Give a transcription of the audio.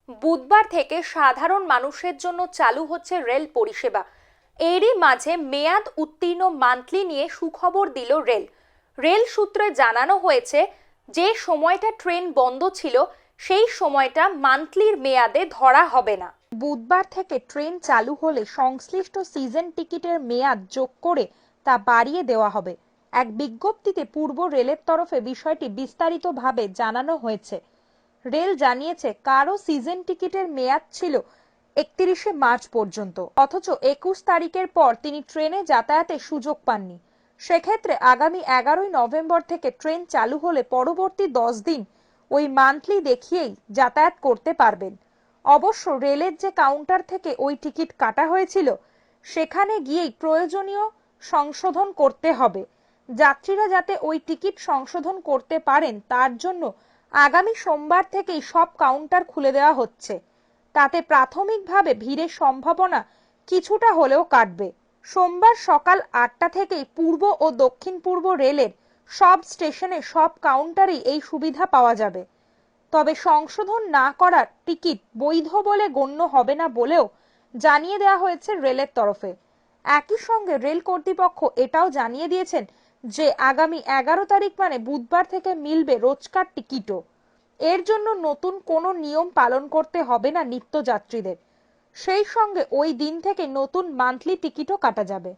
বুধবার থেকে সাধারণ মানুষের জন্য চালু হচ্ছে রেল পরিষেবা। এরই মাঝে মেয়াদ উত্তীর্ণ মান্থলি নিয়ে সুখবর দিল রেল। রেল সূত্রে জানানো হয়েছে, যে সময়টা ট্রেন বন্ধ ছিল সেই সময়টা মান্থলির মেয়াদে ধরা হবে না। বুধবার থেকে ট্রেন চালু হলে সংশ্লিষ্ট সিজন টিকিটের মেয়াদ যোগ করে তা বাড়িয়ে দেওয়া হবে। এক বিজ্ঞপ্তিতে পূর্ব রেলের তরফে বিষয়টি বিস্তারিতভাবে জানানো হয়েছে। রেল জানিয়েছে, কারো সিজন টিকিটের মেয়াদ ছিল 31শে মার্চ পর্যন্ত, অথচ 21 তারিখের পর তিনি ট্রেনে যাতায়াতের সুযোগ পাননি। সেক্ষেত্রে আগামী 11ই নভেম্বর থেকে ট্রেন চালু হলে পরবর্তী 10 দিন ওই মান্থলি দেখিয়েই যাতায়াত করতে পারবেন। অবশ্য রেলের যে কাউন্টার থেকে ওই টিকিট কাটা হয়েছিল সেখানে গিয়েই প্রয়োজনীয় সংশোধন করতে হবে। যাত্রীরা যাতে ওই টিকিট সংশোধন করতে পারেন তার জন্য আগামী সোমবার থেকেই সব কাউন্টার খুলে দেওয়া হচ্ছে। তাতে প্রাথমিকভাবে ভিড়ের সম্ভাবনা কিছুটা হলেও কাটবে। সোমবার সকাল 8টা থেকেই পূর্ব ও দক্ষিণ পূর্ব রেলের সব স্টেশনে সব কাউন্টারেই এই সুবিধা পাওয়া যাবে। তবে সংশোধন না করা টিকিট বৈধ বলে গণ্য হবে না বলেও জানিয়ে দেওয়া হয়েছে রেলের তরফে। একই সঙ্গে রেল কর্তৃপক্ষ এটাও জানিয়ে দিয়েছেন যে আগামী 11 তারিখ মানে বুধবার থেকে মিলবে রোজকার টিকিটও। এর জন্য নতুন কোনো নিয়ম পালন করতে হবে না নিত্যযাত্রীদের। সেই সঙ্গে ওই দিন থেকে নতুন মান্থলি টিকিটও কাটা যাবে।